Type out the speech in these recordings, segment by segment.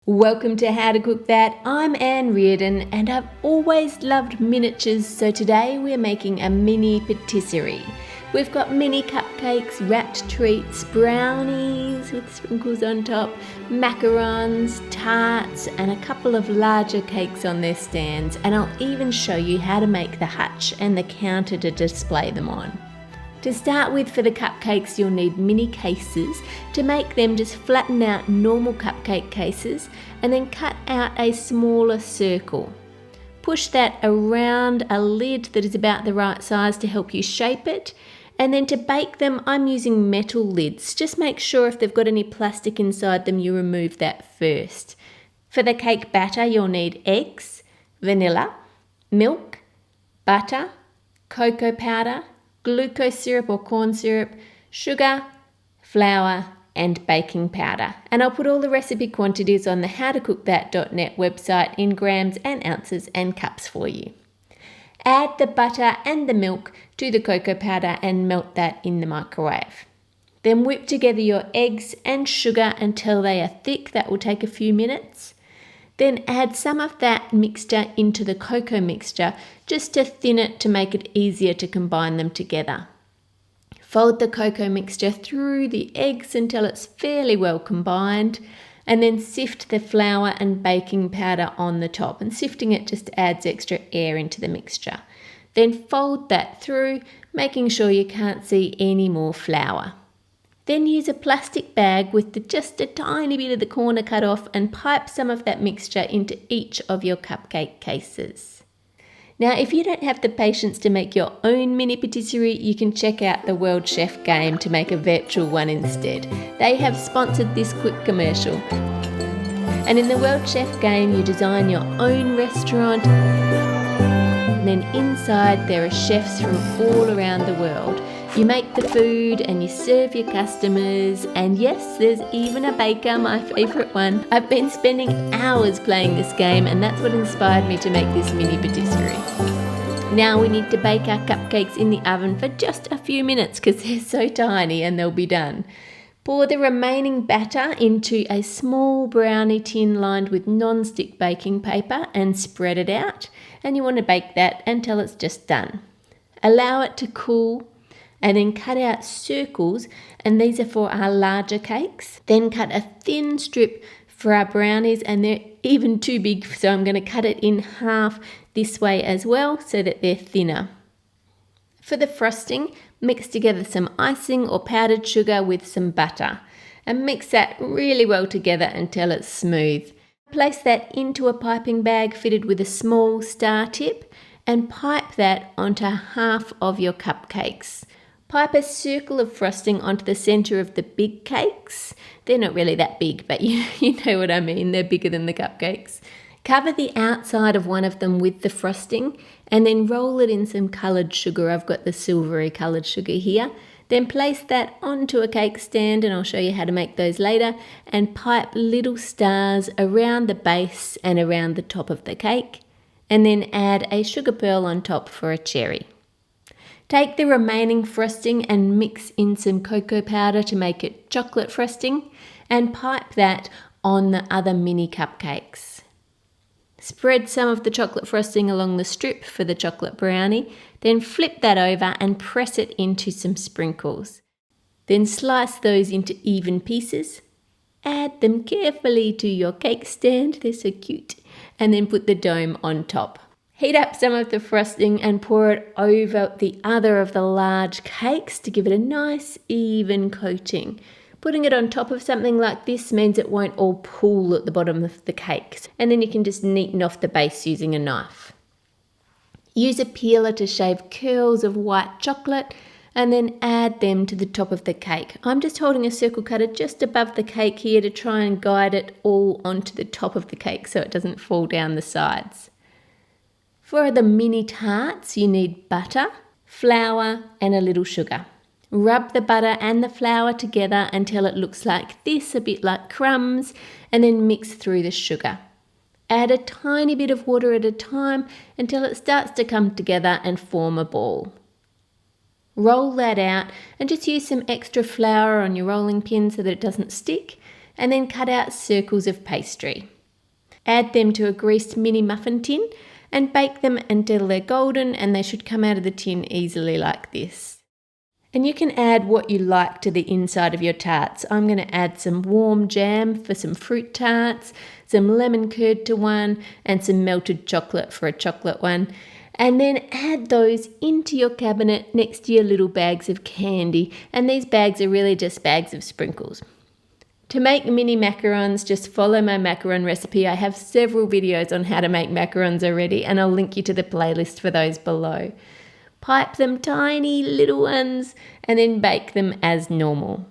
Welcome to How to Cook That. I'm Anne Reardon and I've always loved miniatures, so today we're making a mini patisserie. We've got mini cupcakes, wrapped treats, brownies with sprinkles on top, macarons, tarts and a couple of larger cakes on their stands, and I'll even show you how to make the hutch and the counter to display them on. To start with, for the cupcakes, you'll need mini cases. To make them, just flatten out normal cupcake cases and then cut out a smaller circle. Push that around a lid that is about the right size to help you shape it. And then to bake them, I'm using metal lids. Just make sure if they've got any plastic inside them, you remove that first. For the cake batter, you'll need eggs, vanilla, milk, butter, cocoa powder, glucose syrup or corn syrup, sugar, flour and baking powder. And I'll put all the recipe quantities on the howtocookthat.net website in grams and ounces and cups for you. Add the butter and the milk to the cocoa powder and melt that in the microwave. Then whip together your eggs and sugar until they are thick. That will take a few minutes. Then add some of that mixture into the cocoa mixture just to thin it to make it easier to combine them together. Fold the cocoa mixture through the eggs until it's fairly well combined, and then sift the flour and baking powder on the top, and sifting it just adds extra air into the mixture. Then fold that through, making sure you can't see any more flour. Then use a plastic bag with just a tiny bit of the corner cut off and pipe some of that mixture into each of your cupcake cases. Now, if you don't have the patience to make your own mini patisserie, you can check out the World Chef game to make a virtual one instead. They have sponsored this quick commercial. And in the World Chef game, you design your own restaurant. And then inside there are chefs from all around the world. You make the food and you serve your customers, and yes, there's even a baker, my favourite one. I've been spending hours playing this game, and that's what inspired me to make this mini patisserie. Now we need to bake our cupcakes in the oven for just a few minutes because they're so tiny and they'll be done. Pour the remaining batter into a small brownie tin lined with non-stick baking paper and spread it out, and you want to bake that until it's just done. Allow it to cool and then cut out circles, and these are for our larger cakes. Then cut a thin strip for our brownies, and they're even too big, so I'm going to cut it in half this way as well so that they're thinner. For the frosting, mix together some icing or powdered sugar with some butter and mix that really well together until it's smooth. Place that into a piping bag fitted with a small star tip and pipe that onto half of your cupcakes. Pipe a circle of frosting onto the centre of the big cakes. They're not really that big, but you know what I mean. They're bigger than the cupcakes. Cover the outside of one of them with the frosting and then roll it in some coloured sugar. I've got the silvery coloured sugar here. Then place that onto a cake stand, and I'll show you how to make those later, and pipe little stars around the base and around the top of the cake, and then add a sugar pearl on top for a cherry. Take the remaining frosting and mix in some cocoa powder to make it chocolate frosting, and pipe that on the other mini cupcakes. Spread some of the chocolate frosting along the strip for the chocolate brownie, then flip that over and press it into some sprinkles. Then slice those into even pieces, add them carefully to your cake stand, they're so cute, and then put the dome on top. Heat up some of the frosting and pour it over the other of the large cakes to give it a nice even coating. Putting it on top of something like this means it won't all pool at the bottom of the cakes, and then you can just neaten off the base using a knife. Use a peeler to shave curls of white chocolate and then add them to the top of the cake. I'm just holding a circle cutter just above the cake here to try and guide it all onto the top of the cake so it doesn't fall down the sides. For the mini tarts, you need butter, flour and a little sugar. Rub the butter and the flour together until it looks like this, a bit like crumbs, and then mix through the sugar. Add a tiny bit of water at a time until it starts to come together and form a ball. Roll that out and just use some extra flour on your rolling pin so that it doesn't stick, and then cut out circles of pastry. Add them to a greased mini muffin tin and bake them until they're golden, and they should come out of the tin easily like this. And you can add what you like to the inside of your tarts. I'm going to add some warm jam for some fruit tarts, some lemon curd to one, and some melted chocolate for a chocolate one. And then add those into your cabinet next to your little bags of candy. And these bags are really just bags of sprinkles. To make mini macarons, just follow my macaron recipe. I have several videos on how to make macarons already, and I'll link you to the playlist for those below. Pipe them tiny little ones and then bake them as normal.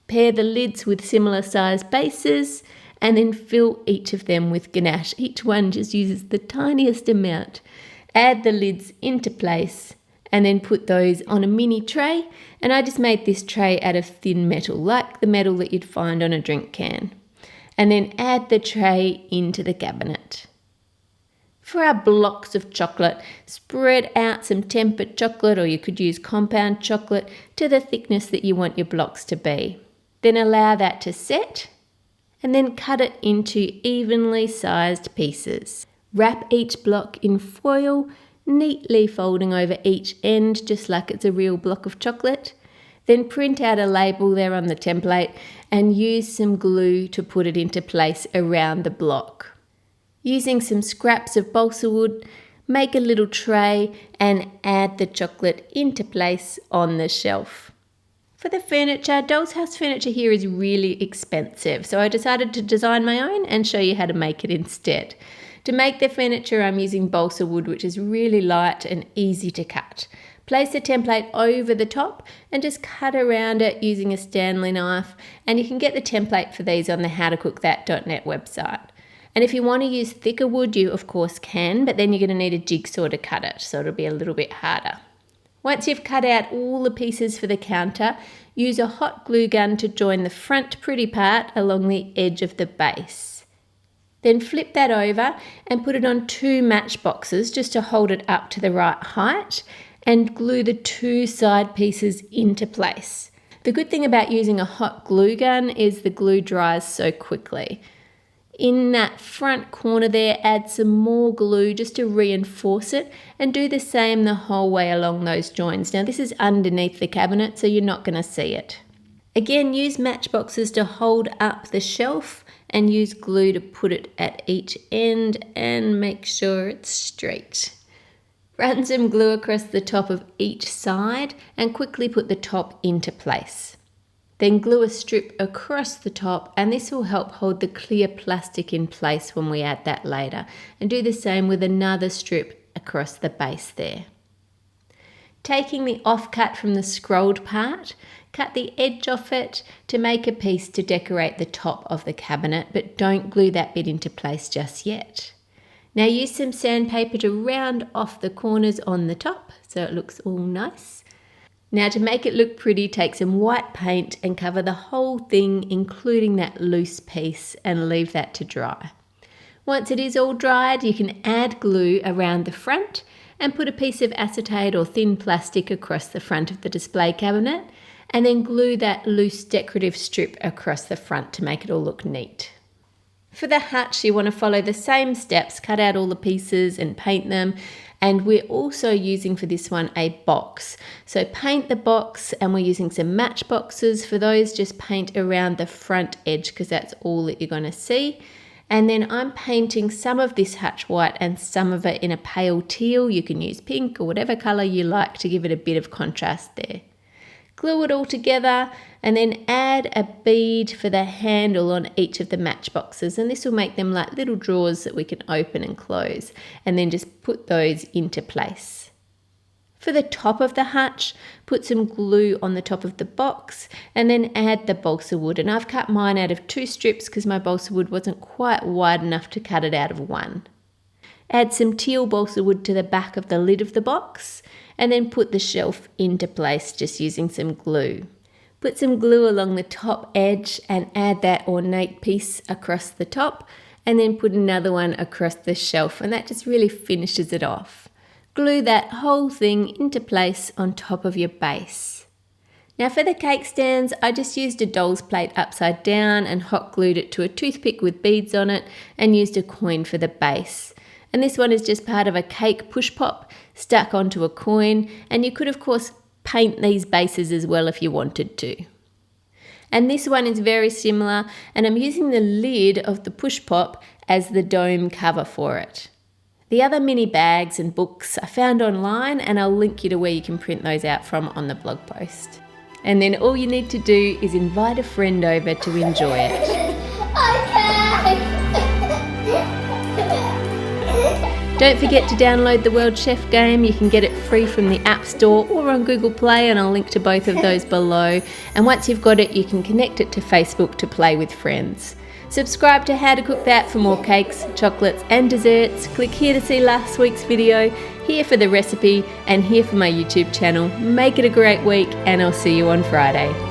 Pair the lids with similar sized bases and then fill each of them with ganache. Each one just uses the tiniest amount. Add the lids into place and then put those on a mini tray. And I just made this tray out of thin metal, like the metal that you'd find on a drink can. And then add the tray into the cabinet. For our blocks of chocolate, spread out some tempered chocolate, or you could use compound chocolate, to the thickness that you want your blocks to be. Then allow that to set and then cut it into evenly sized pieces. Wrap each block in foil, neatly folding over each end just like it's a real block of chocolate. Then print out a label there on the template and use some glue to put it into place around the block. Using some scraps of balsa wood, make a little tray and add the chocolate into place on the shelf. For the furniture, Doll's House furniture here is really expensive, so I decided to design my own and show you how to make it instead. To make the furniture, I'm using balsa wood, which is really light and easy to cut. Place the template over the top and just cut around it using a Stanley knife, and you can get the template for these on the howtocookThat.net website. And if you want to use thicker wood, you of course can, but then you're going to need a jigsaw to cut it, so it'll be a little bit harder. Once you've cut out all the pieces for the counter, use a hot glue gun to join the front pretty part along the edge of the base. Then flip that over and put it on 2 matchboxes just to hold it up to the right height, and glue the 2 side pieces into place. The good thing about using a hot glue gun is the glue dries so quickly. In that front corner there, add some more glue just to reinforce it, and do the same the whole way along those joins. Now this is underneath the cabinet, so you're not going to see it. Again, use matchboxes to hold up the shelf and use glue to put it at each end and make sure it's straight. Run some glue across the top of each side and quickly put the top into place. Then glue a strip across the top, and this will help hold the clear plastic in place when we add that later. And do the same with another strip across the base there. Taking the offcut from the scrolled part, cut the edge off it to make a piece to decorate the top of the cabinet, but don't glue that bit into place just yet. Now use some sandpaper to round off the corners on the top so it looks all nice. Now to make it look pretty, take some white paint and cover the whole thing, including that loose piece, and leave that to dry. Once it is all dried, you can add glue around the front and put a piece of acetate or thin plastic across the front of the display cabinet, and then glue that loose decorative strip across the front to make it all look neat. For the hutch, you want to follow the same steps, cut out all the pieces and paint them. And we're also using for this one a box. So paint the box, and we're using some matchboxes. For those, just paint around the front edge because that's all that you're going to see. And then I'm painting some of this hutch white and some of it in a pale teal. You can use pink or whatever colour you like to give it a bit of contrast there. Glue it all together and then add a bead for the handle on each of the matchboxes, and this will make them like little drawers that we can open and close, and then just put those into place. For the top of the hutch, put some glue on the top of the box and then add the balsa wood, and I've cut mine out of 2 strips because my balsa wood wasn't quite wide enough to cut it out of 1. Add some teal balsa wood to the back of the lid of the box, and then put the shelf into place just using some glue. Put some glue along the top edge and add that ornate piece across the top, and then put another one across the shelf, and that just really finishes it off. Glue that whole thing into place on top of your base. Now for the cake stands, I just used a doll's plate upside down and hot glued it to a toothpick with beads on it and used a coin for the base. And this one is just part of a cake push pop stuck onto a coin, and you could of course paint these bases as well if you wanted to. And this one is very similar, and I'm using the lid of the push pop as the dome cover for it. The other mini bags and books I found online, and I'll link you to where you can print those out from on the blog post. And then all you need to do is invite a friend over to enjoy it. Don't forget to download the World Chef game. You can get it free from the App Store or on Google Play, and I'll link to both of those below. And once you've got it, you can connect it to Facebook to play with friends. Subscribe to How to Cook That for more cakes, chocolates and desserts. Click here to see last week's video, here for the recipe, and here for my YouTube channel. Make it a great week, and I'll see you on Friday.